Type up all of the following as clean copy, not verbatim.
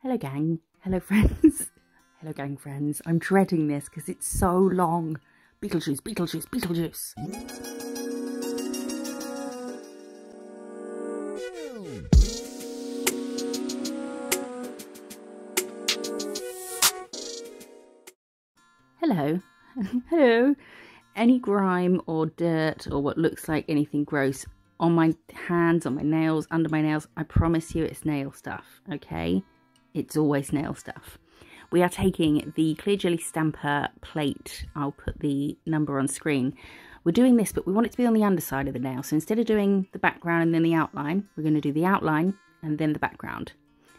Hello gang, hello friends, hello gang friends. I'm dreading this because it's so long. Beetlejuice, Beetlejuice, Beetlejuice. Hello, hello. Any grime or dirt or what looks like anything gross on my hands, on my nails, under my nails, I promise you it's nail stuff, okay? It's always nail stuff. We are taking the clear jelly stamper plate. I'll put the number on screen. We're doing this, but we want it to be on the underside of the nail. So instead of doing the background and then the outline, we're going to do the outline and then the background,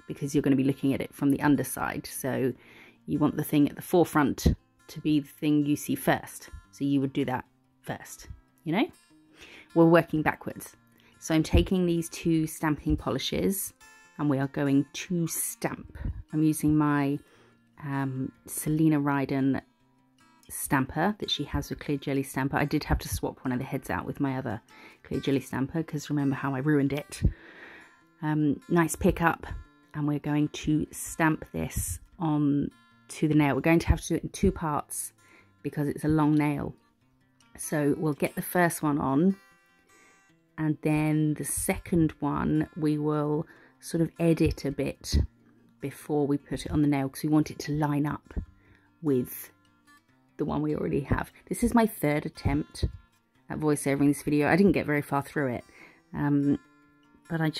because you're going to be looking at it from the underside. So you want the thing at the forefront to be the thing you see first. So you would do that first, you know? We're working backwards. So I'm taking these two stamping polishes and we are going to stamp. I'm using my Selena Ryden stamper that she has with clear jelly stamper. I did have to swap one of the heads out with my other clear jelly stamper because remember how I ruined it. Nice pickup, and we're going to stamp this on to the nail. We're going to have to do it in two parts because it's a long nail. So we'll get the first one on, and then the second one we will sort of edit a bit before we put it on the nail because we want it to line up with the one we already have. This is my third attempt at voiceovering this video. I didn't get very far through it, but I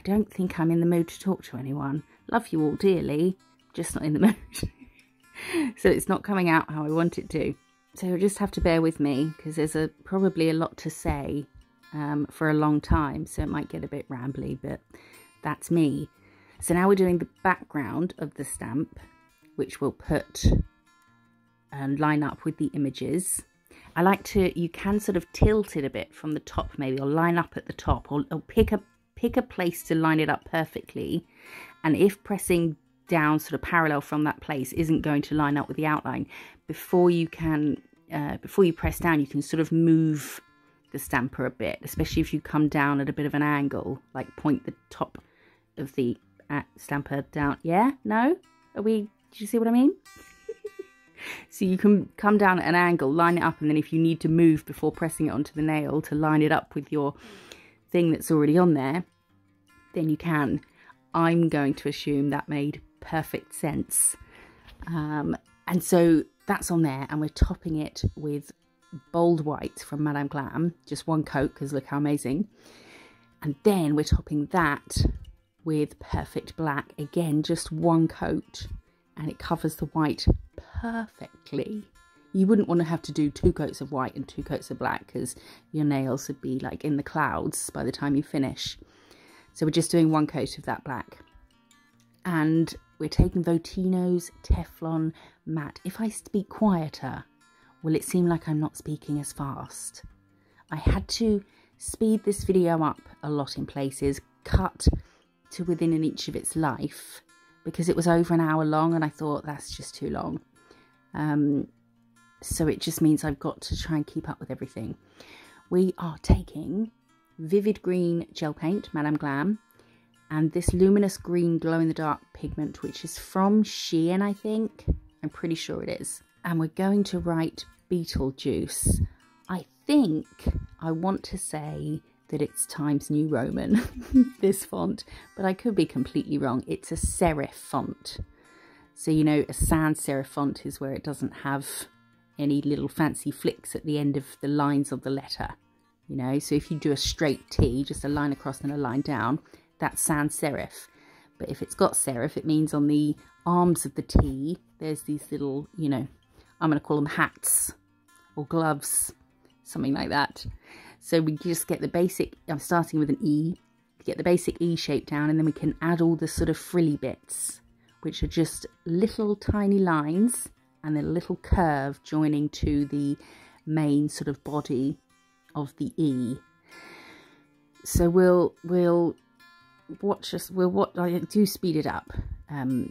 don't think I'm in the mood to talk to anyone. Love you all dearly, just not in the mood. So it's not coming out how I want it to. So you'll just have to bear with me because there's probably a lot to say for a long time, so it might get a bit rambly, but that's me. So now we're doing the background of the stamp, which we'll put and line up with the images. I like to, you can sort of tilt it a bit from the top maybe, or line up at the top, or pick a place to line it up perfectly. And if pressing down sort of parallel from that place isn't going to line up with the outline, before you press down, you can sort of move the stamper a bit, especially if you come down at a bit of an angle, like point the top of the stamper down. Yeah? No? Do you see what I mean? So you can come down at an angle, line it up, and then if you need to move before pressing it onto the nail to line it up with your thing that's already on there, then you can. I'm going to assume that made perfect sense. And so that's on there, and we're topping it with bold white from Madame Glam, just one coat because look how amazing. And then we're topping that with perfect black, again just one coat, and it covers the white perfectly. You wouldn't want to have to do two coats of white and two coats of black because your nails would be like in the clouds by the time you finish. So we're just doing one coat of that black, and we're taking Votino's Teflon Matte. If I speak quieter, will it seem like I'm not speaking as fast? I had to speed this video up a lot in places, cut to within an inch of its life, because it was over an hour long and I thought that's just too long. So it just means I've got to try and keep up with everything. We are taking Vivid Green Gel Paint, Madame Glam, and this luminous green glow-in-the-dark pigment, which is from Shein, I think. I'm pretty sure it is. And we're going to write Beetlejuice. I think I want to say that it's Times New Roman, this font, but I could be completely wrong. It's a serif font. So, you know, a sans serif font is where it doesn't have any little fancy flicks at the end of the lines of the letter, you know. So if you do a straight T, just a line across and a line down, that's sans serif. But if it's got serif, it means on the arms of the T, there's these little, you know, I'm going to call them hats or gloves, something like that. So we just get the basic, I'm starting with an E, get the basic E shape down, and then we can add all the sort of frilly bits, which are just little tiny lines and then a little curve joining to the main sort of body of the E. So we'll watch us, I do speed it up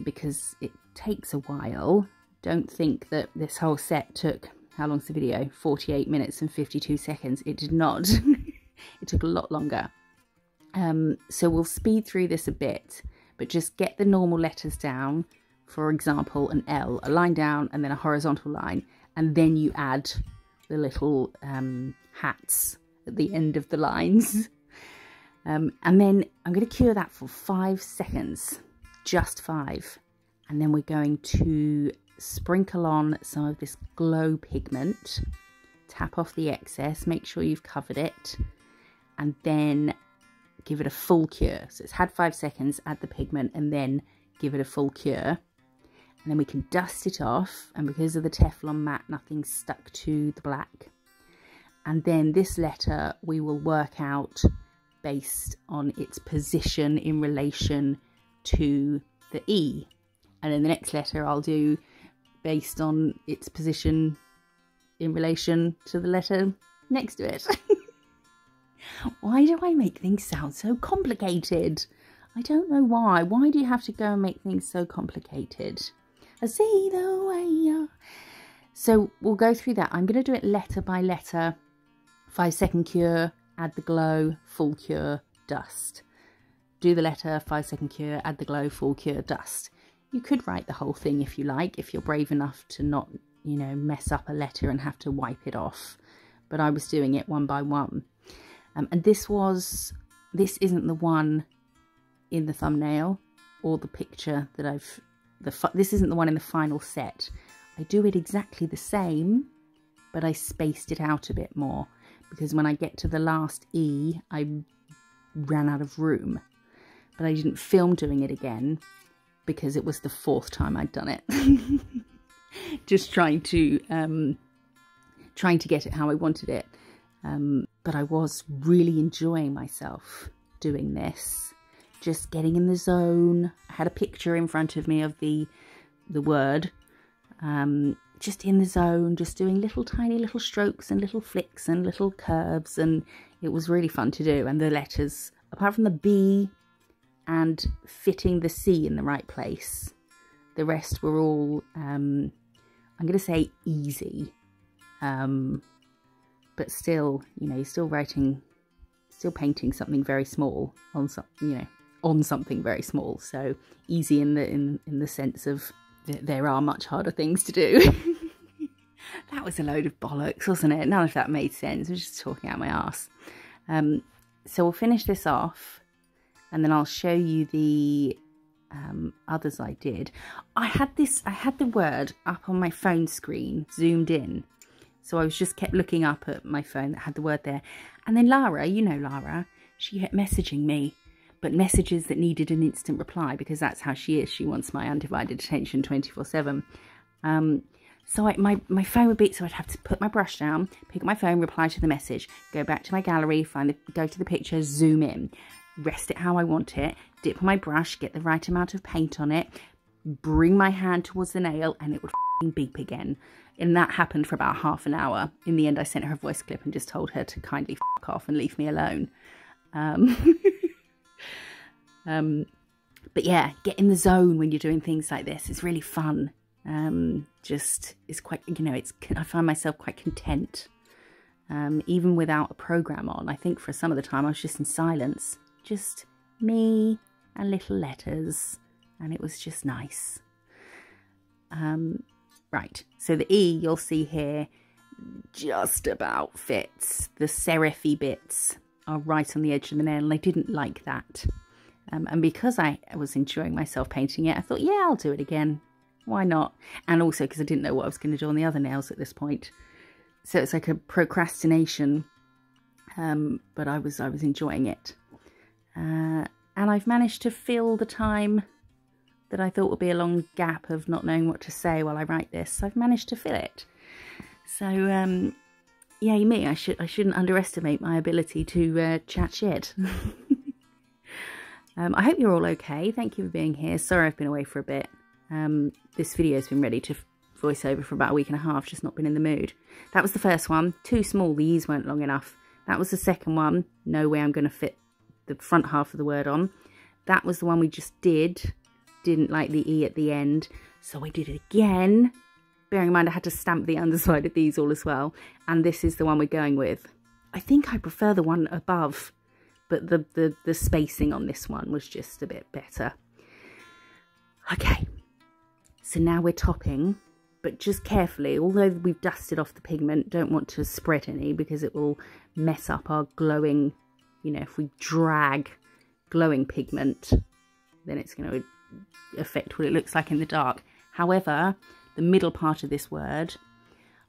because it takes a while. Don't think that this whole set took, how long's the video? 48 minutes and 52 seconds. It did not. It took a lot longer. So we'll speed through this a bit but just get the normal letters down. For example, an L, a line down and then a horizontal line, and then you add the little hats at the end of the lines. And then I'm going to cure that for 5 seconds, just 5. And then we're going to sprinkle on some of this glow pigment, tap off the excess, make sure you've covered it, and then give it a full cure. So it's had 5 seconds, add the pigment, and then give it a full cure. And then we can dust it off, and because of the Teflon mat, nothing's stuck to the black. And then this letter we will work out based on its position in relation to the E. And then the next letter I'll do based on its position in relation to the letter next to it. Why do I make things sound so complicated? I don't know why. Why do you have to go and make things so complicated? I see the way you... So we'll go through that. I'm going to do it letter by letter. 5 second cure, add the glow, full cure, dust. Do the letter, 5 second cure, add the glow, full cure, dust. You could write the whole thing if you like, if you're brave enough to not, you know, mess up a letter and have to wipe it off. But I was doing it one by one. And this isn't the one in the thumbnail or the picture that this isn't the one in the final set. I do it exactly the same, but I spaced it out a bit more, because when I get to the last E, I ran out of room. But I didn't film doing it again because it was the 4th time I'd done it. Just trying to get it how I wanted it. But I was really enjoying myself doing this. Just getting in the zone. I had a picture in front of me of the word. Just in the zone, just doing little tiny little strokes and little flicks and little curves, and it was really fun to do. And the letters, apart from the B and fitting the C in the right place, the rest were all, I'm going to say easy, but still, you know, you're still writing, still painting something very small on on something very small. So easy in the sense of there are much harder things to do. That was a load of bollocks, wasn't it? None of that made sense. I was just talking out my arse. So we'll finish this off, and then I'll show you the others I did. I had the word up on my phone screen, zoomed in. So I was just kept looking up at my phone that had the word there. And then Lara, you know Lara, she kept messaging me, but messages that needed an instant reply, because that's how she is. She wants my undivided attention 24/7. So my phone would beep, so I'd have to put my brush down, pick up my phone, reply to the message, go back to my gallery, go to the picture, zoom in, rest it how I want it, dip my brush, get the right amount of paint on it, bring my hand towards the nail, and it would beep again. And that happened for about half an hour. In the end, I sent her a voice clip and just told her to kindly f*** off and leave me alone. But yeah, get in the zone when you're doing things like this. It's really fun. It's quite, you know, I find myself quite content, even without a program on. I think for some of the time I was just in silence, just me and little letters, and it was just nice. Right, so the E you'll see here just about fits. The serif-y bits are right on the edge of the nail, and I didn't like that. And because I was enjoying myself painting it, I thought, yeah, I'll do it again. Why not? And also because I didn't know what I was going to do on the other nails at this point. So it's like a procrastination, but I was enjoying it. And I've managed to fill the time that I thought would be a long gap of not knowing what to say while I write this. I've managed to fill it. So, yay me, I shouldn't underestimate my ability to chat shit. I hope you're all okay. Thank you for being here. Sorry I've been away for a bit. This video's been ready to voice over for about a week and a half, just not been in the mood. That was the first one. Too small, the E's weren't long enough. That was the second one. No way I'm going to fit the front half of the word on. That was the one we just did. Didn't like the E at the end, so I did it again. Bearing in mind I had to stamp the underside of these all as well. And this is the one we're going with. I think I prefer the one above, but the spacing on this one was just a bit better. So now we're topping, but just carefully, although we've dusted off the pigment, don't want to spread any because it will mess up our glowing, you know, if we drag glowing pigment, then it's going to affect what it looks like in the dark. However, the middle part of this word,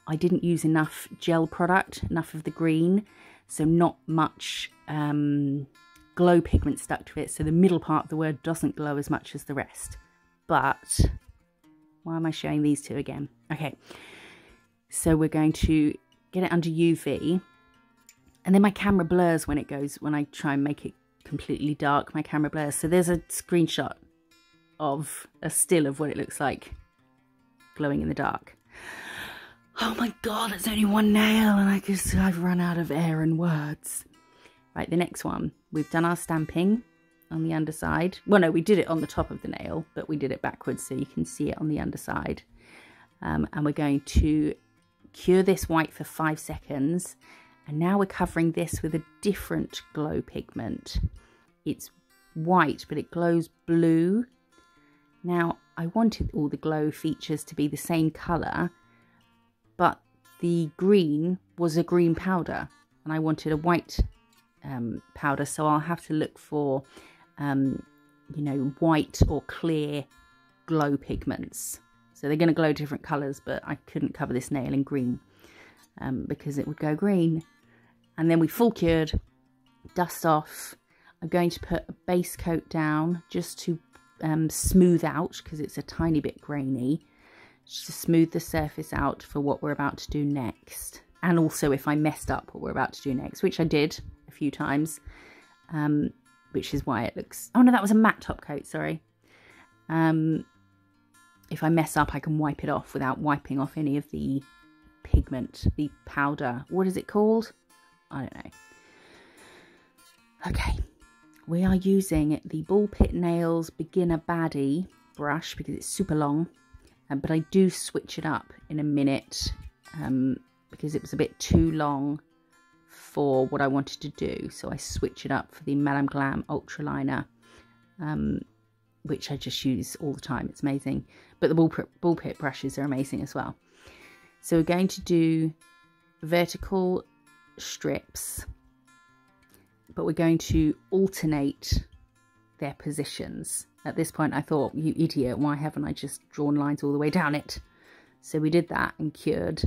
I didn't use enough gel product, enough of the green, so not much glow pigment stuck to it. So the middle part of the word doesn't glow as much as the rest. But why am I showing these two again? Okay, so we're going to get it under UV, and then my camera blurs when I try and make it completely dark. My camera blurs. So there's a screenshot of a still of what it looks like glowing in the dark. Oh my god, it's only one nail and I've run out of air and words. Right, the next one. We've done our stamping on the underside. Well, no, we did it on the top of the nail, but we did it backwards so you can see it on the underside. And we're going to cure this white for 5 seconds. And now we're covering this with a different glow pigment. It's white, but it glows blue. Now, I wanted all the glow features to be the same colour, but the green was a green powder and I wanted a white powder, so I'll have to look for you know, white or clear glow pigments. So they're going to glow different colours, but I couldn't cover this nail in green because it would go green. And then we full cured, dust off. I'm going to put a base coat down just to smooth out, because it's a tiny bit grainy, just to smooth the surface out for what we're about to do next. And also if I messed up what we're about to do next, which I did a few times, which is why it looks... Oh no, that was a matte top coat, sorry. If I mess up, I can wipe it off without wiping off any of the pigment, the powder. What is it called? I don't know. Okay, we are using the Ball Pit Nails Beginner Baddie brush because it's super long, but I do switch it up in a minute because it was a bit too long for what I wanted to do. So I switch it up for the Madame Glam Ultraliner, which I just use all the time. It's amazing. But the ball pit brushes are amazing as well. So we're going to do vertical strips, but we're going to alternate their positions. At this point I thought, you idiot, why haven't I just drawn lines all the way down it? So we did that and cured,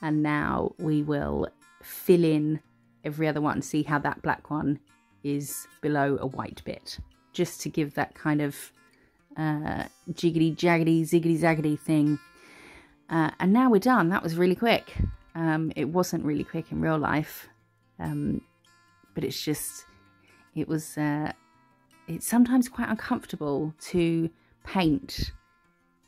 and now we will fill in every other one. See how that black one is below a white bit, just to give that kind of jiggity jaggedy ziggity zaggedy thing. And now we're done. That was really quick. It wasn't really quick in real life, but it's just, it was, it's sometimes quite uncomfortable to paint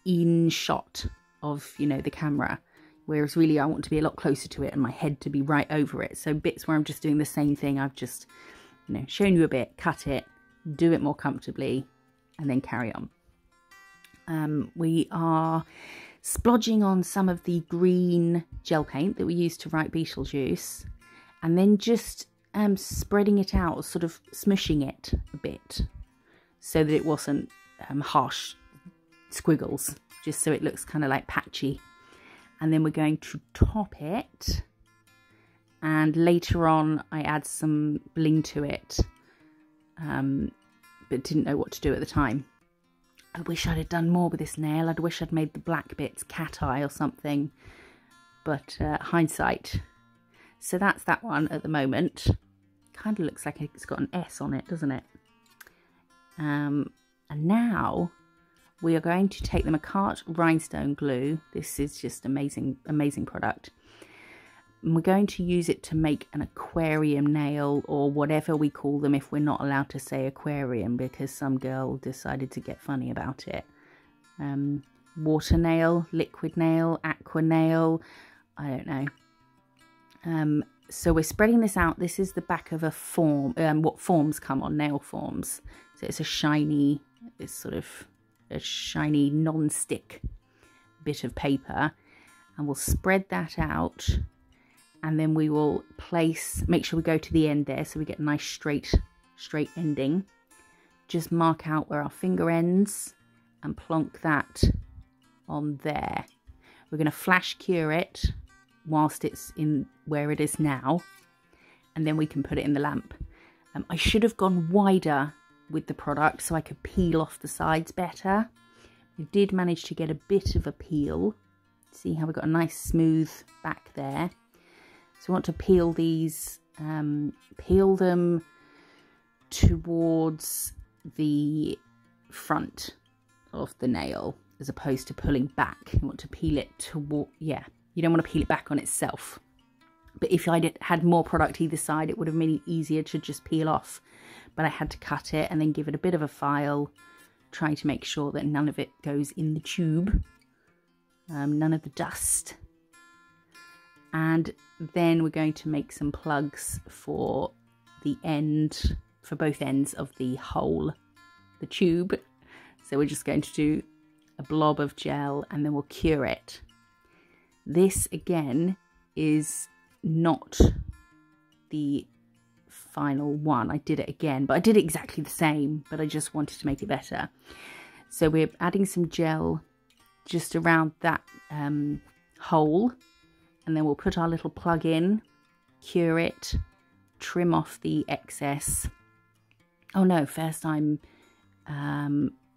in shot of, you know, the camera, whereas really I want to be a lot closer to it and my head to be right over it. So bits where I'm just doing the same thing, I've just, you know, shown you a bit, cut it, do it more comfortably, and then carry on. We are splodging on some of the green gel paint that we used to write Beetlejuice, and then just spreading it out, sort of smushing it a bit so that it wasn't harsh squiggles, just so it looks kind of like patchy. And then we're going to top it, and later on I add some bling to it, but didn't know what to do at the time. I wish I'd have done more with this nail. I'd wish I'd made the black bits Cateye or something, but hindsight. So that's that one at the moment. Kind of looks like it's got an S on it, doesn't it? And now we are going to take the Macart Rhinestone Glue. This is just amazing, amazing product. And we're going to use it to make an aquarium nail, or whatever we call them if we're not allowed to say aquarium because some girl decided to get funny about it. Water nail, liquid nail, aqua nail, I don't know. So we're spreading this out. This is the back of a form, what forms come on, nail forms. So it's a shiny, it's sort of a shiny non-stick bit of paper, and we'll spread that out, and then we will place, make sure we go to the end there so we get a nice straight ending. Just mark out where our finger ends and plonk that on there. We're going to flash cure it whilst it's in where it is now, and then we can put it in the lamp. I should have gone wider with the product so I could peel off the sides better. We did manage to get a bit of a peel. See how we've got a nice smooth back there. So we want to peel these, peel them towards the front of the nail as opposed to pulling back. You want to peel it toward, yeah, you don't want to peel it back on itself. But if I had more product either side, it would have made it easier to just peel off. But I had to cut it and then give it a bit of a file, trying to make sure that none of it goes in the tube, none of the dust. And then we're going to make some plugs for the end, for both ends of the hole, the tube. So we're just going to do a blob of gel and then we'll cure it. This again is not the final one. I did it again, but I did exactly the same, but I just wanted to make it better. So we're adding some gel just around that hole, and then we'll put our little plug in, cure it, trim off the excess. Oh no, first I'm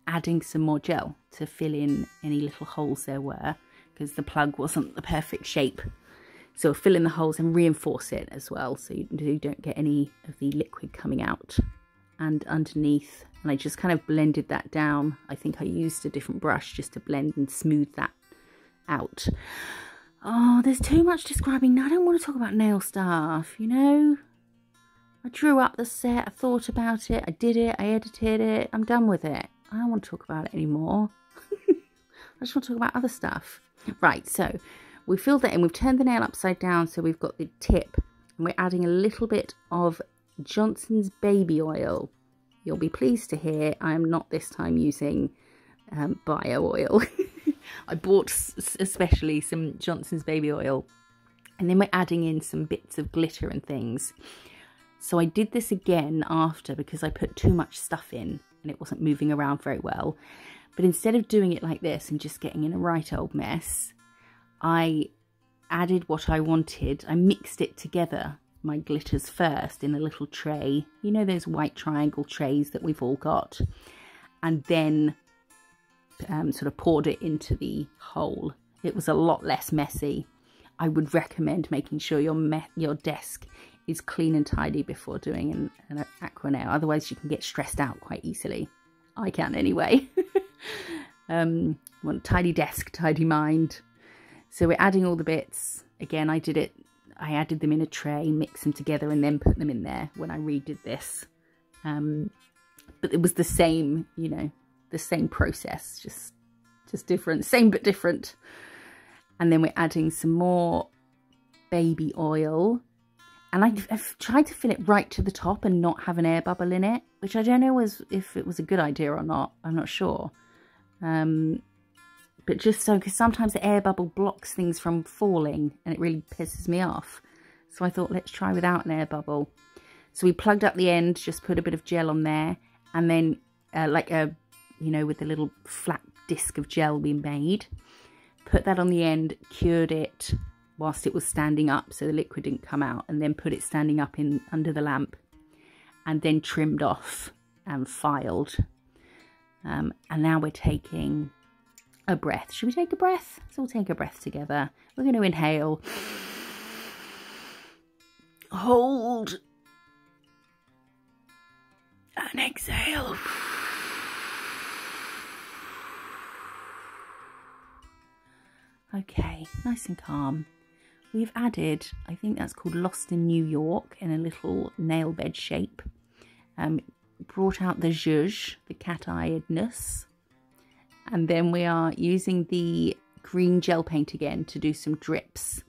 adding some more gel to fill in any little holes there were, because the plug wasn't the perfect shape. So we'll fill in the holes and reinforce it as well, so you don't get any of the liquid coming out. And underneath, and I just kind of blended that down. I think I used a different brush just to blend and smooth that out. Oh, there's too much describing now. I don't want to talk about nail stuff, you know. I drew up the set, I thought about it, I did it, I edited it, I'm done with it. I don't want to talk about it anymore. I just want to talk about other stuff. Right, so we filled that in, we've turned the nail upside down so we've got the tip, and we're adding a little bit of Johnson's baby oil. You'll be pleased to hear I am not this time using bio oil. I bought especially some Johnson's baby oil, and then we're adding in some bits of glitter and things. So I did this again after because I put too much stuff in and it wasn't moving around very well. But instead of doing it like this and just getting in a right old mess, I added what I wanted. I mixed it together, my glitters first, in a little tray. You know those white triangle trays that we've all got? And then sort of poured it into the hole. It was a lot less messy. I would recommend making sure your desk is clean and tidy before doing an aqua nail. Otherwise you can get stressed out quite easily. I can anyway. Want a tidy desk, tidy mind. So we're adding all the bits. Again, I added them in a tray, mixed them together and then put them in there when I redid this. But it was the same, you know, the same process, just different, same but different. And then we're adding some more baby oil. And I've tried to fill it right to the top and not have an air bubble in it, which I don't know if it was a good idea or not. I'm not sure. But just so, because sometimes the air bubble blocks things from falling and it really pisses me off. So I thought, let's try without an air bubble. So we plugged up the end, just put a bit of gel on there. And then you know, with the little flat disc of gel we made, put that on the end, cured it whilst it was standing up so the liquid didn't come out, and then put it standing up in under the lamp, and then trimmed off and filed. And now we're taking a breath. Should we take a breath? So we'll take a breath together. We're going to inhale, hold, and exhale. Okay, nice and calm. We've added, I think that's called Lost in New York, in a little nail bed shape. Brought out the zhuzh, the cat-eyedness. And then we are using the green gel paint again to do some drips.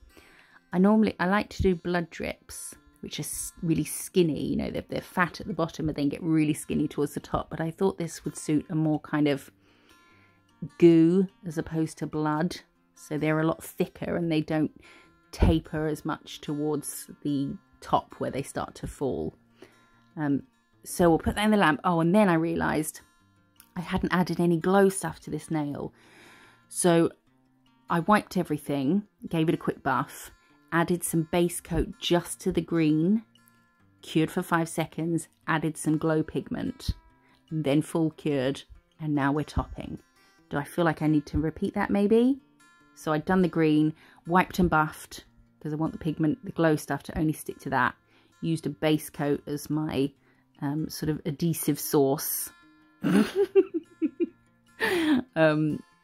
I like to do blood drips, which are really skinny. You know, they're fat at the bottom and then get really skinny towards the top. But I thought this would suit a more kind of goo as opposed to blood. So they're a lot thicker and they don't taper as much towards the top where they start to fall. So we'll put that in the lamp. Oh, and then I realised I hadn't added any glow stuff to this nail. So I wiped everything, gave it a quick buff, added some base coat just to the green, cured for 5 seconds, added some glow pigment, and then full cured, and now we're topping. Do I feel like I need to repeat that maybe? So I'd done the green, wiped and buffed, because I want the pigment, the glow stuff to only stick to that. Used a base coat as my sort of adhesive source.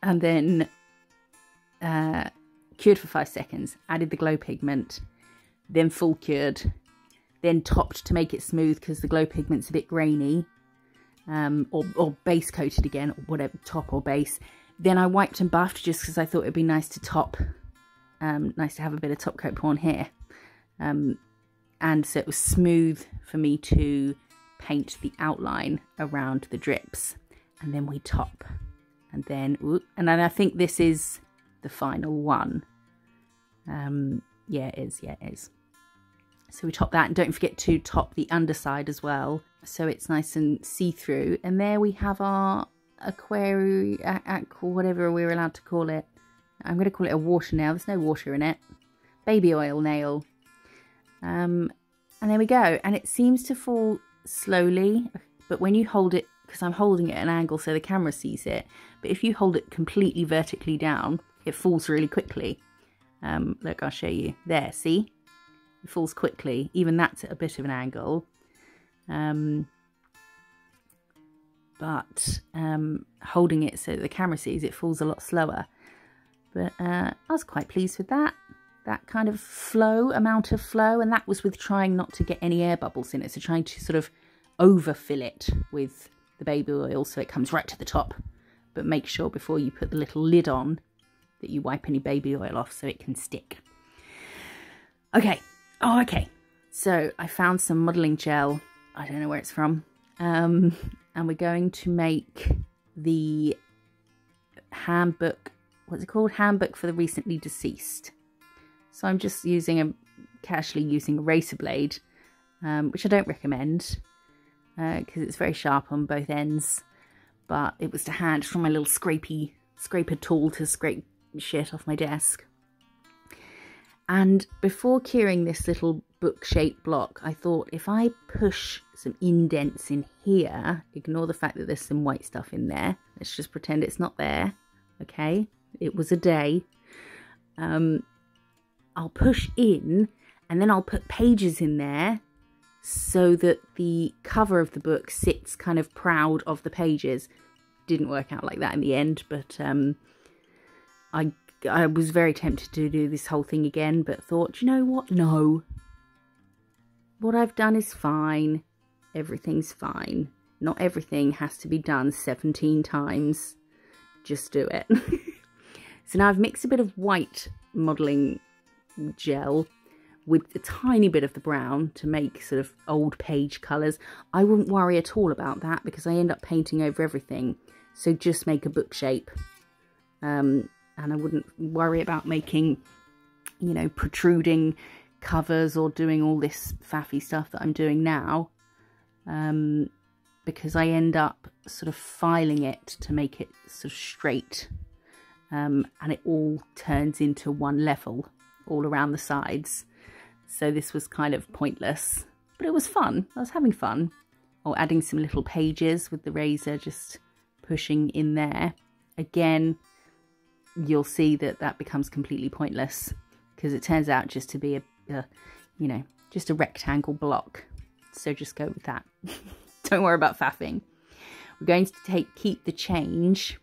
And then cured for 5 seconds, added the glow pigment, then full cured, then topped to make it smooth because the glow pigment's a bit grainy, or base coated again, or whatever, top or base. Then I wiped and buffed just because I thought it'd be nice to top, nice to have a bit of top coat on here. And so it was smooth for me to paint the outline around the drips, and then we top, and then I think this is the final one. Yeah, it is. So we top that, and don't forget to top the underside as well, so it's nice and see-through. And there we have our Aquarium, Aqua, whatever we're allowed to call it. I'm going to call it a water nail. There's no water in it. Baby oil nail. And there we go. And it seems to fall slowly, but when you hold it, because I'm holding it at an angle so the camera sees it, but if you hold it completely vertically down, it falls really quickly. Look, I'll show you. There, see? It falls quickly. Even that's at a bit of an angle. But holding it so the camera sees it falls a lot slower. But I was quite pleased with that kind of amount of flow, and that was with trying not to get any air bubbles in it, so trying to sort of overfill it with the baby oil so it comes right to the top. But make sure before you put the little lid on that you wipe any baby oil off so it can stick. Okay, so I found some modelling gel. I don't know where it's from. And we're going to make the handbook, what's it called? Handbook for the recently deceased. So I'm just casually using a razor blade, which I don't recommend because it's very sharp on both ends. But it was to hand from my little scraper tool to scrape shit off my desk. And before curing this little book-shaped block, I thought if I push some indents in here, ignore the fact that there's some white stuff in there. Let's just pretend it's not there. Okay, it was a day. I'll push in, and then I'll put pages in there so that the cover of the book sits kind of proud of the pages. Didn't work out like that in the end, but I was very tempted to do this whole thing again, but thought, you know what? No. What I've done is fine. Everything's fine. Not everything has to be done 17 times. Just do it. So now I've mixed a bit of white modelling gel with a tiny bit of the brown to make sort of old page colours. I wouldn't worry at all about that because I end up painting over everything. So just make a book shape. And I wouldn't worry about making, you know, protruding covers or doing all this faffy stuff that I'm doing now. Because I end up sort of filing it to make it sort of straight. And it all turns into one level all around the sides. So this was kind of pointless, but it was fun. I was having fun. Or adding some little pages with the razor, just pushing in there. Again, you'll see that that becomes completely pointless because it turns out just to be you know, just a rectangle block. So just go with that. Don't worry about faffing. We're going to keep the change.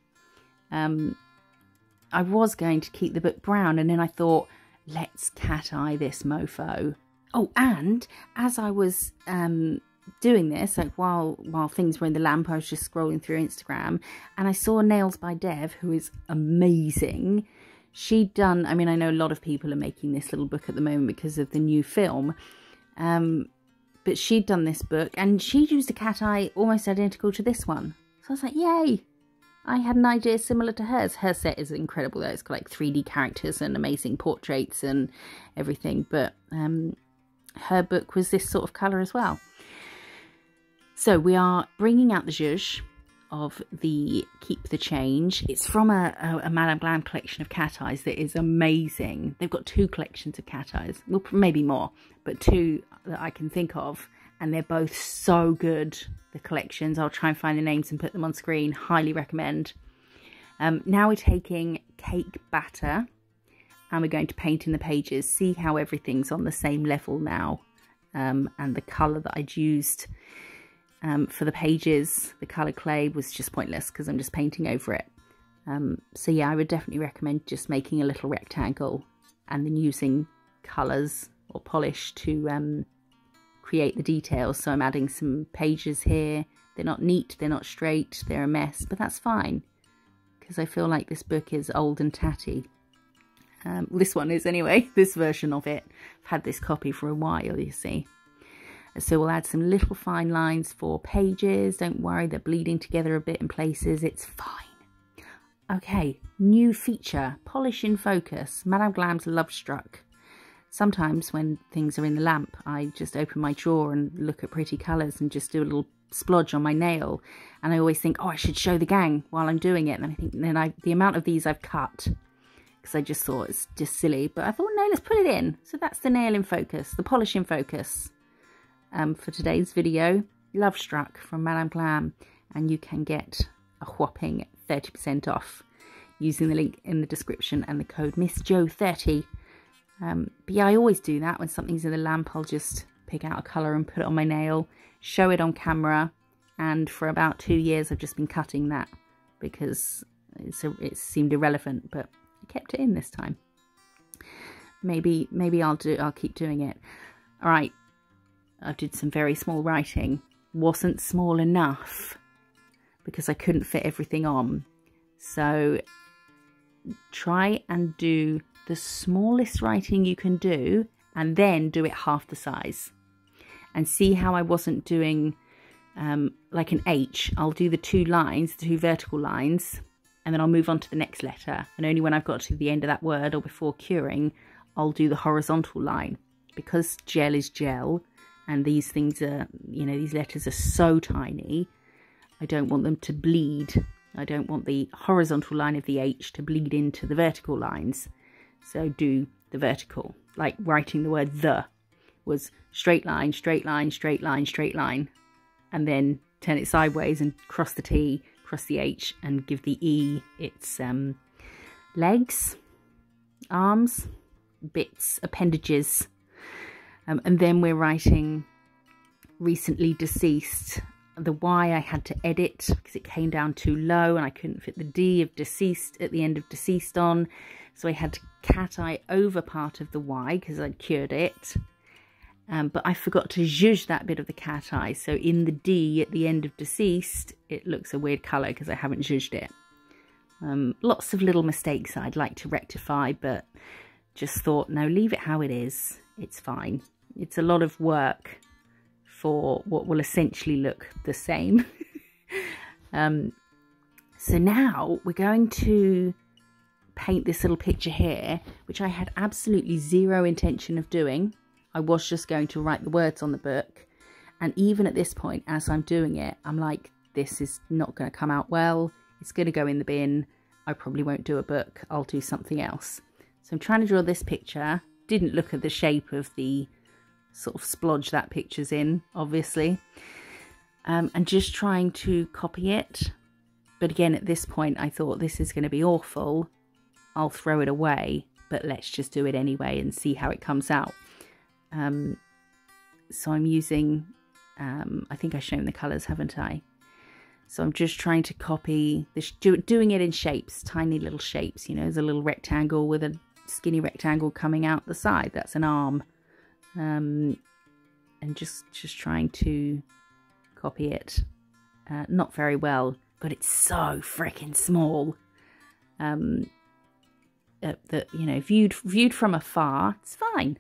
I was going to keep the book brown, and then I thought, let's cat eye this mofo. Oh, and as I was doing this, like while things were in the lamp, I was just scrolling through Instagram, and I saw Nails by Dev, who is amazing. She'd done, I mean, I know a lot of people are making this little book at the moment because of the new film, but she'd done this book, and she used a cat eye almost identical to this one. So I was like, yay! I had an idea similar to hers. Her set is incredible though. It's got like 3D characters and amazing portraits and everything. But her book was this sort of colour as well. So we are bringing out the zhuzh of the Keep the Change. It's from a Madame Glam collection of Cateyes that is amazing. They've got 2 collections of Cateyes, well, maybe more, but 2 that I can think of, and they're both so good, the collections. I'll try and find the names and put them on screen. Highly recommend. Now we're taking cake batter and we're going to paint in the pages. See how everything's on the same level now, and the colour that I'd used for the pages, the colour clay, was just pointless because I'm just painting over it. So yeah, I would definitely recommend just making a little rectangle and then using colours or polish to create the details. So I'm adding some pages here. They're not neat, they're not straight, they're a mess, but that's fine because I feel like this book is old and tatty. This one is anyway, this version of it. I've had this copy for a while, you see. So we'll add some little fine lines for pages. Don't worry, they're bleeding together a bit in places. It's fine. Okay, new feature, polish in focus. Madame Glam's Love Struck. Sometimes when things are in the lamp, I just open my drawer and look at pretty colours and just do a little splodge on my nail. And I always think, oh, I should show the gang while I'm doing it. And I think the amount of these I've cut, because I just thought it's just silly. But I thought, no, let's put it in. So that's the nail in focus, the polish in focus. For today's video, Love Struck from Madame Glam, and you can get a whopping 30% off using the link in the description and the code MISSJO30. But yeah, I always do that when something's in the lamp. I'll just pick out a colour and put it on my nail, show it on camera, and for about 2 years I've just been cutting that because it seemed irrelevant, but I kept it in this time. Maybe I'll keep doing it. All right. I did some very small writing. Wasn't small enough because I couldn't fit everything on. So try and do the smallest writing you can do and then do it half the size. And see how I wasn't doing like an H. I'll do the 2 lines, the 2 vertical lines, and then I'll move on to the next letter. And only when I've got to the end of that word or before curing, I'll do the horizontal line. Because gel is gel, and these things are, you know, these letters are so tiny, I don't want them to bleed. I don't want the horizontal line of the H to bleed into the vertical lines. So do the vertical, like writing the word the was straight line, straight line, straight line, straight line, and then turn it sideways and cross the T, cross the H, and give the E its legs, arms, bits, appendages. And then we're writing recently deceased. The Y I had to edit because it came down too low and I couldn't fit the D of deceased at the end of deceased on. So I had to Cateye over part of the Y because I'd cured it. But I forgot to zhuzh that bit of the Cateye. So in the D at the end of deceased, it looks a weird colour because I haven't zhuzhed it. Lots of little mistakes I'd like to rectify, but just thought, no, leave it how it is. It's fine. It's a lot of work for what will essentially look the same. So now we're going to paint this little picture here, which I had absolutely zero intention of doing. I was just going to write the words on the book. And even at this point, as I'm doing it, I'm like, this is not going to come out well. It's going to go in the bin. I probably won't do a book. I'll do something else. So I'm trying to draw this picture. Didn't look at the shape of the sort of splodge that picture's in, obviously. And just trying to copy it. But again, at this point, I thought this is going to be awful. I'll throw it away, but let's just do it anyway and see how it comes out. So I'm using, I think I've shown the colours, haven't I? So I'm just trying to copy this, doing it in shapes, tiny little shapes. You know, there's a little rectangle with a skinny rectangle coming out the side. That's an arm. And just trying to copy it. Not very well, but it's so freaking small. That, you know, viewed from afar, it's fine.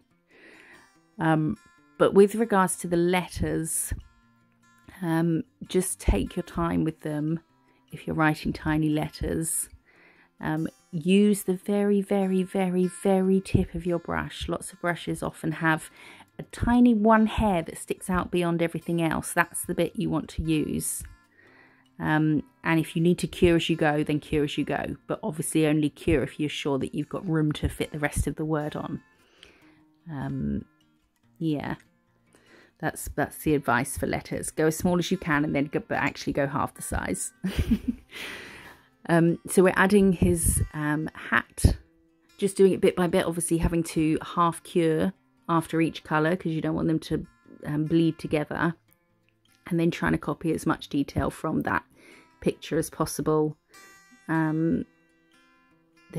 But with regards to the letters, just take your time with them. If you're writing tiny letters, use the very, very, very, very tip of your brush. Lots of brushes often have a tiny one hair that sticks out beyond everything else. That's the bit you want to use. And if you need to cure as you go, then cure as you go. But obviously only cure if you're sure that you've got room to fit the rest of the word on. Yeah, that's the advice for letters. Go as small as you can, and then actually go half the size. So we're adding his hat, just doing it bit by bit, obviously having to half cure after each colour because you don't want them to bleed together, and then trying to copy as much detail from that picture as possible. There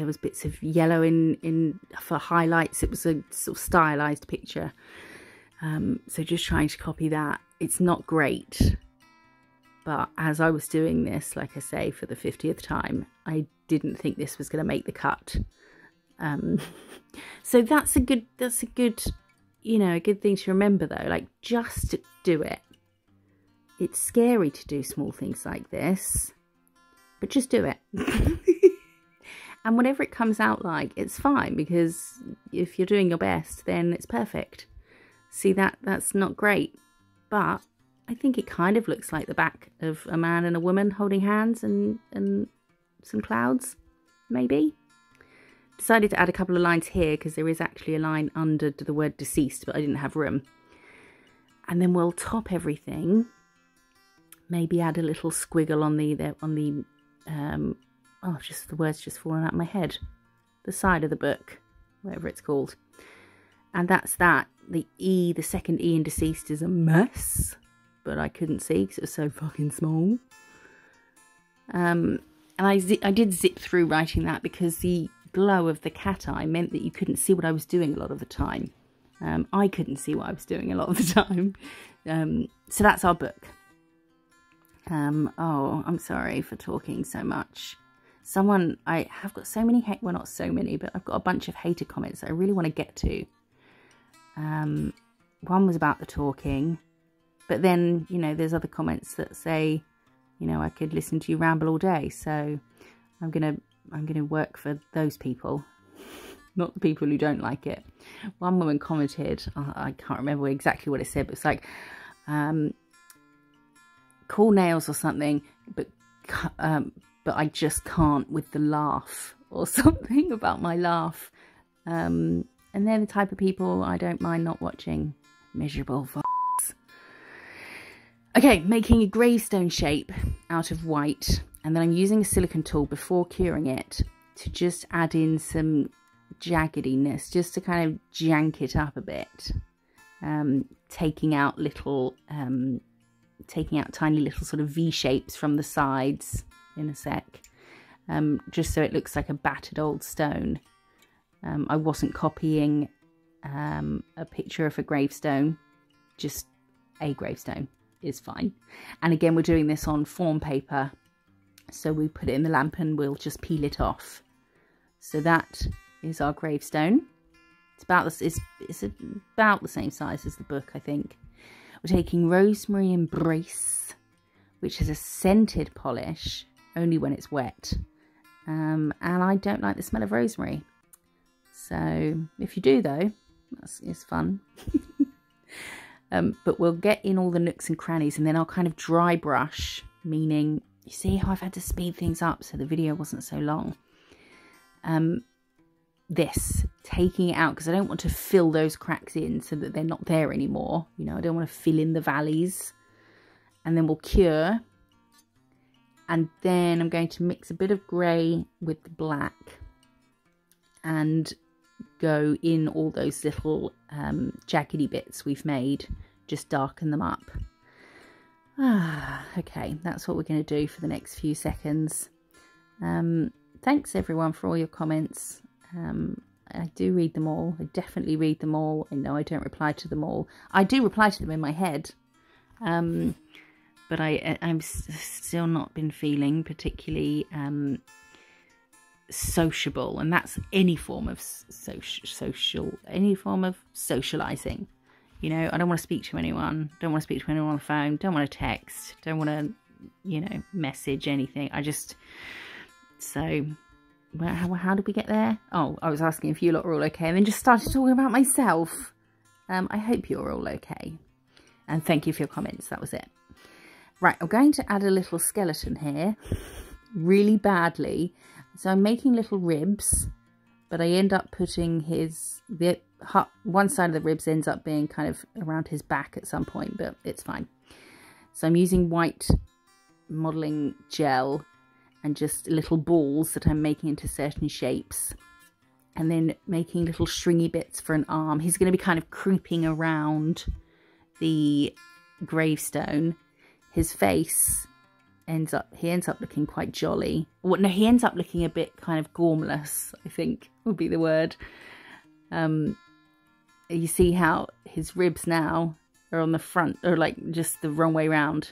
was bits of yellow in for highlights. It was a sort of stylised picture, so just trying to copy that. It's not great. But as I was doing this, like I say, for the 50th time, I didn't think this was going to make the cut. So that's a good, you know, a good thing to remember though. Like, just do it. It's scary to do small things like this, but just do it. And whatever it comes out like, it's fine, because if you're doing your best, then it's perfect. See, that's not great, but I think it kind of looks like the back of a man and a woman holding hands and some clouds, maybe. Decided to add a couple of lines here because there is actually a line under the word deceased, but I didn't have room. And then we'll top everything. Maybe add a little squiggle on the oh, just the words just falling out of my head. The side of the book, whatever it's called. And that's that. The E, the second E in deceased is a mess. But I couldn't see because it was so fucking small. And I did zip through writing that because the glow of the Cateye meant that you couldn't see what I was doing a lot of the time. I couldn't see what I was doing a lot of the time. So that's our book. Oh, I'm sorry for talking so much. I have got so many, well, not so many, but I've got a bunch of hater comments that I really want to get to. One was about the talking. But then, you know, there's other comments that say, you know, I could listen to you ramble all day. So I'm gonna work for those people, not the people who don't like it. One woman commented, I can't remember exactly what it said, but it's like, cool nails or something, but I just can't with the laugh, or something about my laugh. And they're the type of people I don't mind not watching. Miserable f***s. Okay, making a gravestone shape out of white, and then I'm using a silicone tool before curing it to just add in some jaggediness, just to kind of jank it up a bit, taking out tiny little sort of V shapes from the sides in a sec, just so it looks like a battered old stone. I wasn't copying a picture of a gravestone, just a gravestone is fine. And again, we're doing this on form paper, so we put it in the lamp and we'll just peel it off. So that is our gravestone. It's about the same size as the book, I think. We're taking Rosemary Embrace, which is a scented polish only when it's wet, and I don't like the smell of rosemary. So if you do though, it's fun. But we'll get in all the nooks and crannies, and then I'll kind of dry brush, meaning, you see how I've had to speed things up so the video wasn't so long. Taking it out because I don't want to fill those cracks in so that they're not there anymore. You know, I don't want to fill in the valleys. And then we'll cure. And then I'm going to mix a bit of grey with the black and go in all those little jaggedy bits we've made, just darken them up. Okay, that's what we're going to do for the next few seconds. Thanks everyone for all your comments. I do read them all. I definitely read them all. I know I don't reply to them all. I do reply to them in my head, but I'm still not been feeling particularly sociable, and that's any form of any form of socializing. You know, I don't want to speak to anyone. Don't want to speak to anyone on the phone. Don't want to text. Don't want to, you know, message anything. So, how did we get there? Oh, I was asking if you lot were all okay, and then just started talking about myself. I hope you're all okay. And thank you for your comments. That was it. Right, I'm going to add a little skeleton here, really badly. So I'm making little ribs, but I end up putting one side of the ribs ends up being kind of around his back at some point, but it's fine. So I'm using white modelling gel and just little balls that I'm making into certain shapes. And then making little stringy bits for an arm. He's going to be kind of creeping around the gravestone. His face ends up looking quite jolly. Well, no, he ends up looking a bit kind of gormless, I think would be the word. You see how his ribs now are on the front, or like just the wrong way round.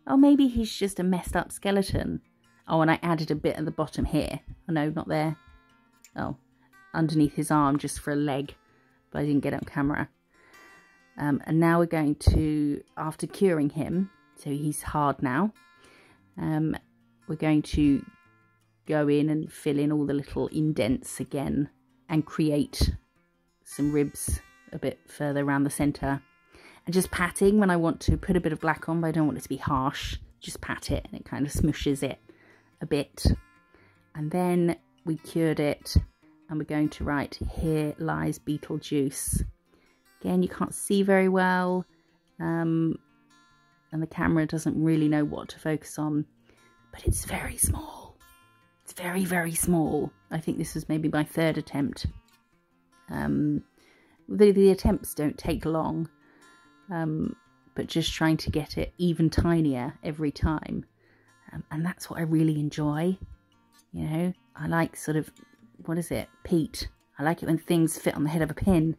Oh, maybe he's just a messed up skeleton. Oh, and I added a bit at the bottom here. Oh no, not there. Oh, underneath his arm just for a leg, but I didn't get it on camera. And now we're going to, after curing him, so he's hard now, we're going to go in and fill in all the little indents again and create some ribs a bit further around the centre. And just patting when I want to put a bit of black on, but I don't want it to be harsh. Just pat it and it kind of smooshes it a bit. And then we cured it and we're going to write, "Here lies Beetlejuice." Again, you can't see very well, and the camera doesn't really know what to focus on, but it's very small. It's very, very small. I think this was maybe my third attempt. The attempts don't take long, but just trying to get it even tinier every time. And that's what I really enjoy. You know, I like sort of, what is it? Pete. I like it when things fit on the head of a pin.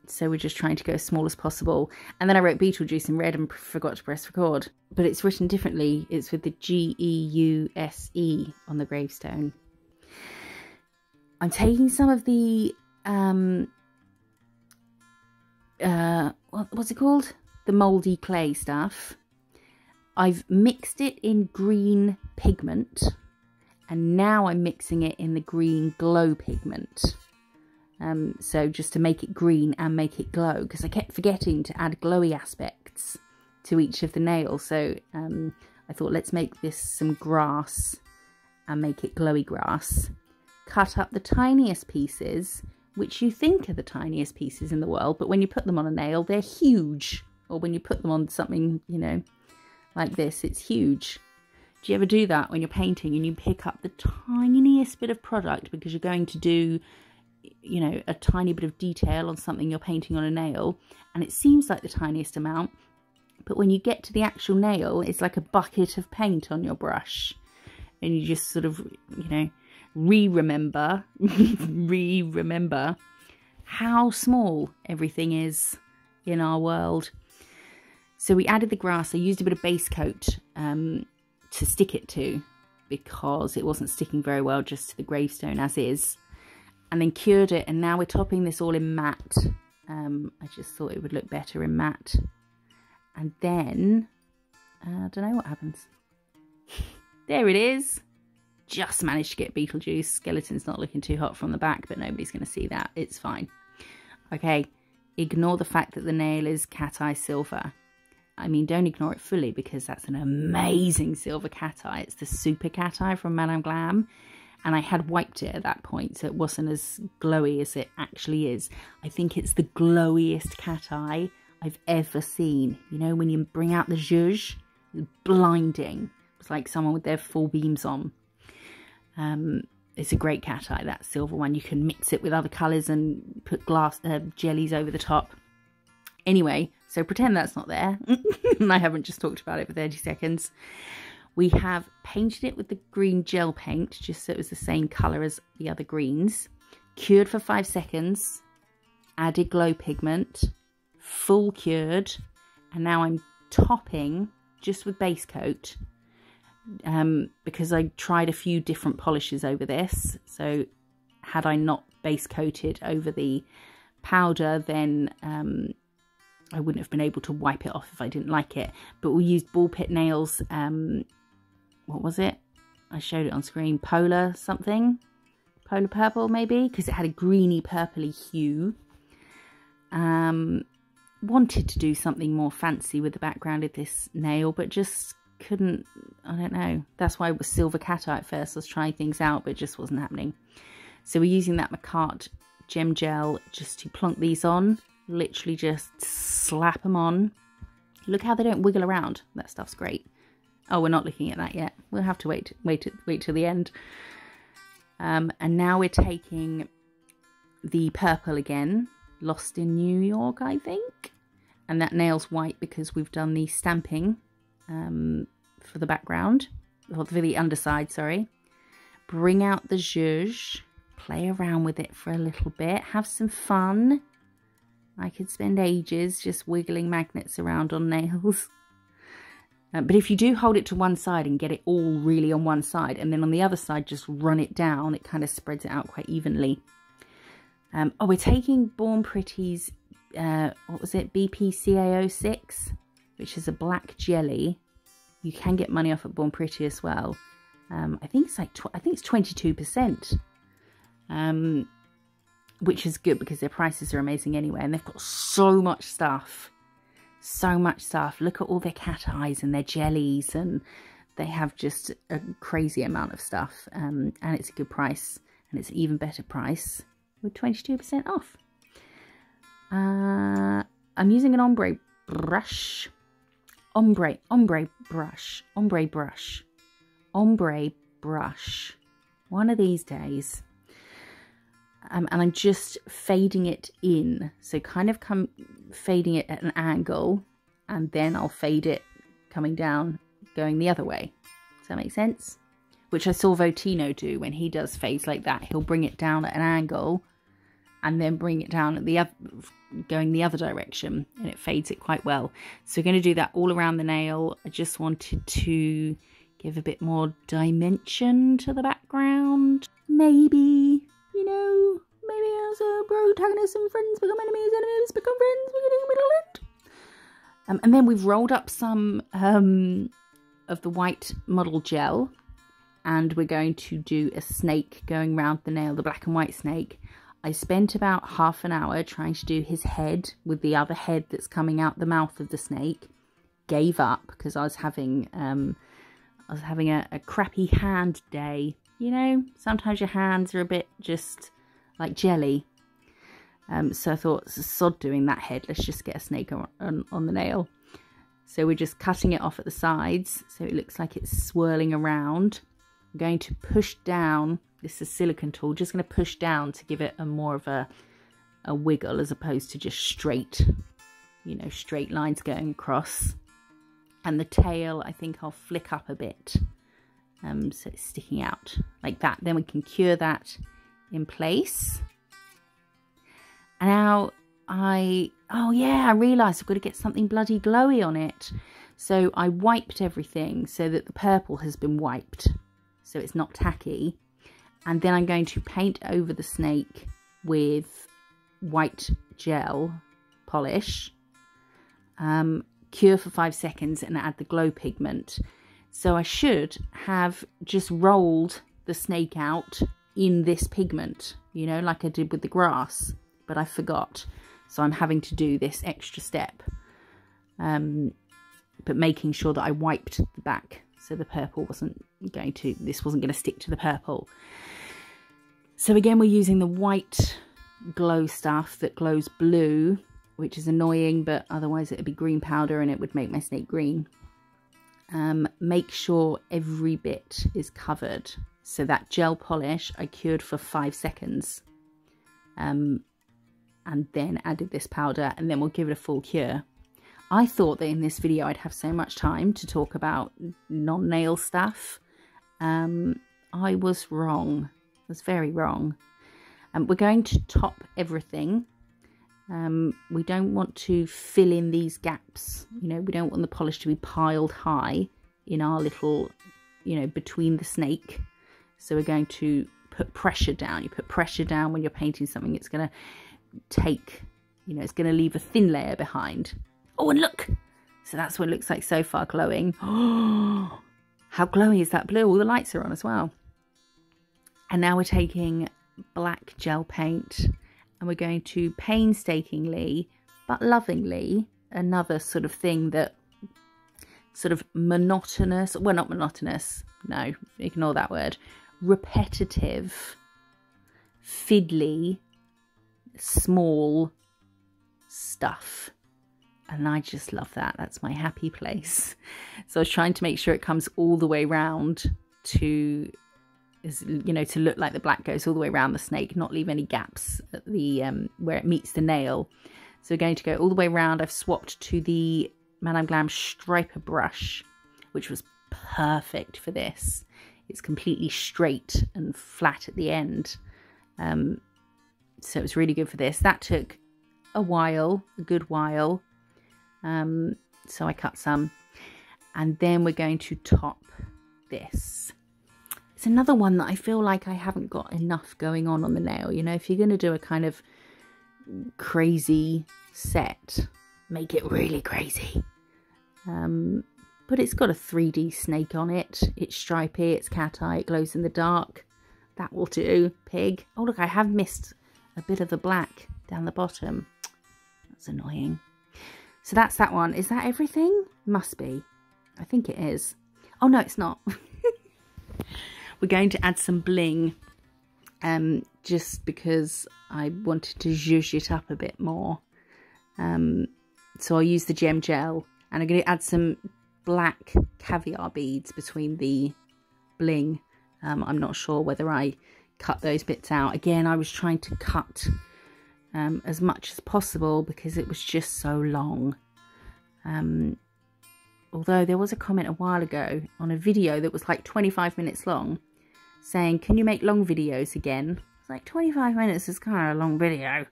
So we're just trying to go as small as possible. And then I wrote Beetlejuice in red and forgot to press record. But it's written differently. It's with the G-E-U-S-E on the gravestone. I'm taking some of the, what's it called? The mouldy clay stuff. I've mixed it in green pigment. And now I'm mixing it in the green glow pigment. So just to make it green and make it glow, because I kept forgetting to add glowy aspects to each of the nails. So I thought, let's make this some grass and make it glowy grass. Cut up the tiniest pieces, which you think are the tiniest pieces in the world, but when you put them on a nail, they're huge. Or when you put them on something, you know, like this, it's huge. Do you ever do that when you're painting and you pick up the tiniest bit of product because you're going to do, you know, a tiny bit of detail on something you're painting on a nail, and it seems like the tiniest amount, but when you get to the actual nail, it's like a bucket of paint on your brush, and you just sort of, you know, remember how small everything is in our world. So we added the grass. I used a bit of base coat to stick it to, because it wasn't sticking very well just to the gravestone as is. And then cured it, and now we're topping this all in matte. I just thought it would look better in matte. And then, I don't know what happens. There it is. Just managed to get Beetlejuice. Skeleton's not looking too hot from the back, but nobody's going to see that. It's fine. Okay, ignore the fact that the nail is Cateye silver. I mean, don't ignore it fully, because that's an amazing silver Cateye. It's the super Cateye from Madame Glam. And I had wiped it at that point, so it wasn't as glowy as it actually is. I think it's the glowiest Cateye I've ever seen. You know, when you bring out the zhuzh, it's blinding. It's like someone with their full beams on. It's a great Cateye, that silver one. You can mix it with other colours and put glass jellies over the top. Anyway, so pretend that's not there. And I haven't just talked about it for 30 seconds. We have painted it with the green gel paint, just so it was the same colour as the other greens. Cured for 5 seconds. Added glow pigment. Full cured. And now I'm topping just with base coat. Because I tried a few different polishes over this. So had I not base coated over the powder, then I wouldn't have been able to wipe it off if I didn't like it. But we used ball pit nails. What was it? I showed it on screen. Polar something. Polar purple maybe, because it had a greeny purpley hue. And wanted to do something more fancy with the background of this nail, but just couldn't. I don't know. That's why it was silver Cateye at first. I was trying things out, but it just wasn't happening. So we're using that Macart gem gel just to plonk these on. Literally just slap them on. Look how they don't wiggle around. That stuff's great. Oh, we're not looking at that yet. We'll have to wait till the end. And now we're taking the purple again. Lost in New York, I think. And that nail's white because we've done the stamping for the background. Or for the underside, sorry. Bring out the zhuzh. Play around with it for a little bit. Have some fun. I could spend ages just wiggling magnets around on nails. But if you do hold it to one side and get it all really on one side, and then on the other side just run it down, it kind of spreads it out quite evenly. Oh, we're taking Born Pretty's, what was it, BPCA06, which is a black jelly. You can get money off at Born Pretty as well. I think it's like, I think it's 22%. Which is good because their prices are amazing anyway, and they've got so much stuff. So much stuff. Look at all their cat eyes and their jellies, and they have just a crazy amount of stuff. And it's a good price, and it's an even better price with 22% off. I'm using an ombre brush. Ombre brush. One of these days. And I'm just fading it in. So kind of fading it at an angle, and then I'll fade it coming down, going the other way. Does that make sense? Which I saw Votino do when he does fades like that. He'll bring it down at an angle and then bring it down at the other, going the other direction, and it fades it quite well. So we're going to do that all around the nail. I just wanted to give a bit more dimension to the background. Maybe. You know, maybe as a protagonist and friends become enemies, enemies become friends, beginning, middle, end. And then we've rolled up some of the white model gel, and we're going to do a snake going round the nail, the black and white snake. I spent about half an hour trying to do his head with the other head that's coming out the mouth of the snake. Gave up because I was having a crappy hand day. You know, sometimes your hands are a bit just like jelly. So I thought, it's a sod doing that head. Let's just get a snake on the nail. So we're just cutting it off at the sides, so it looks like it's swirling around. I'm going to push down. This is a silicone tool. Just going to push down to give it a more of a wiggle, as opposed to just straight, you know, straight lines going across. And the tail, I think I'll flick up a bit. So it's sticking out like that. Then we can cure that in place. And now I realised I've got to get something bloody glowy on it. So I wiped everything so that the purple has been wiped, so it's not tacky. And then I'm going to paint over the snake with white gel polish, cure for 5 seconds, and add the glow pigment. So I should have just rolled the snake out in this pigment, you know, like I did with the grass, but I forgot. So I'm having to do this extra step, but making sure that I wiped the back so the purple wasn't going to stick to the purple. So again, we're using the white glow stuff that glows blue, which is annoying, but otherwise it would be green powder and it would make my snake green. Make sure every bit is covered. So that gel polish I cured for 5 seconds, and then added this powder, and then we'll give it a full cure. I thought that in this video I'd have so much time to talk about non-nail stuff. I was wrong. I was very wrong. We're going to top everything. We don't want to fill in these gaps. You know, we don't want the polish to be piled high in our little, you know, between the snake. So we're going to put pressure down. You put pressure down when you're painting something. It's going to take, you know, it's going to leave a thin layer behind. Oh, and look! So that's what it looks like so far, glowing. Oh, how glowing is that blue? All the lights are on as well. And now we're taking black gel paint, and we're going to painstakingly but lovingly. Another sort of thing that sort of monotonous, well, not monotonous, no, ignore that word, repetitive, fiddly, small stuff. And I just love that. That's my happy place. So I was trying to make sure it comes all the way round to, you know, to look like the black goes all the way around the snake, not leave any gaps at the where it meets the nail. So we're going to go all the way around. I've swapped to the Madame Glam striper brush, which was perfect for this. It's completely straight and flat at the end. So it was really good for this. That took a while, a good while. So I cut some. And then we're going to top this. It's another one that I feel like I haven't got enough going on the nail. You know, if you're going to do a kind of crazy set, make it really crazy. But it's got a 3D snake on it. It's stripy, it's Cateye, it glows in the dark. That will do. Pig. Oh look, I have missed a bit of the black down the bottom. That's annoying. So that's that one. Is that everything? Must be. I think it is. Oh no, it's not. We're going to add some bling, just because I wanted to zhuzh it up a bit more. So I'll use the gem gel, and I'm going to add some black caviar beads between the bling. I'm not sure whether I cut those bits out. Again, I was trying to cut as much as possible because it was just so long. Although there was a comment a while ago on a video that was like 25 minutes long saying, can you make long videos again? It's like 25 minutes is kind of a long video,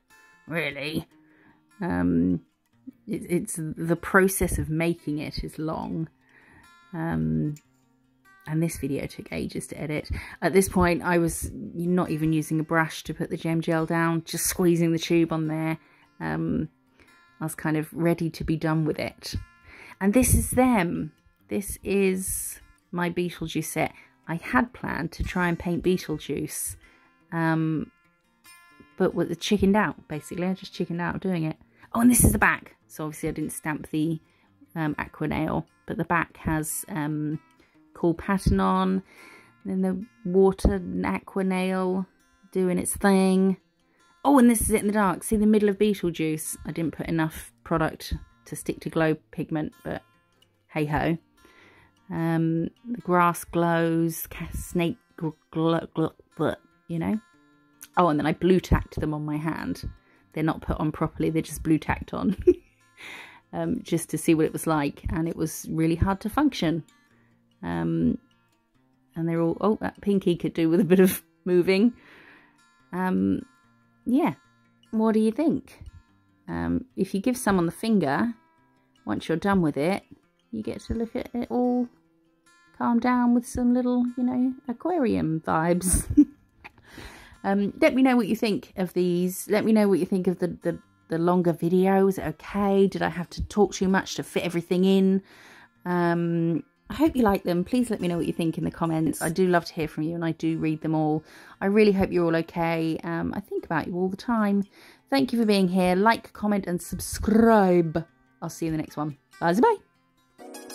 really. It's the process of making it is long. And this video took ages to edit. At this point, I was not even using a brush to put the gem gel down, just squeezing the tube on there. I was kind of ready to be done with it. And this is them. This is my Beetlejuice set. I had planned to try and paint Beetlejuice, but with the chickened out, basically. I just chickened out of doing it. Oh, and this is the back. So obviously I didn't stamp the Aqua nail, but the back has cool pattern on. And then the water Aqua nail doing its thing. Oh, and this is it in the dark. See the middle of Beetlejuice? I didn't put enough product to stick to glow pigment, but hey ho. The grass glows, snake you know. Oh, and then I blue tacked them on my hand. They're not put on properly, they're just blue tacked on. Just to see what it was like, and it was really hard to function. And they're all, oh, that pinky could do with a bit of moving. Yeah, what do you think? If you give someone the finger, once you're done with it, you get to look at it all calm down with some little, you know, aquarium vibes. Let me know what you think of these. Let me know what you think of the longer video. Was it okay? Did I have to talk too much to fit everything in? I hope you like them. Please let me know what you think in the comments. I do love to hear from you, and I do read them all. I really hope you're all okay. I think about you all the time. Thank you for being here. Like, comment, and subscribe. I'll see you in the next one. Bye-bye.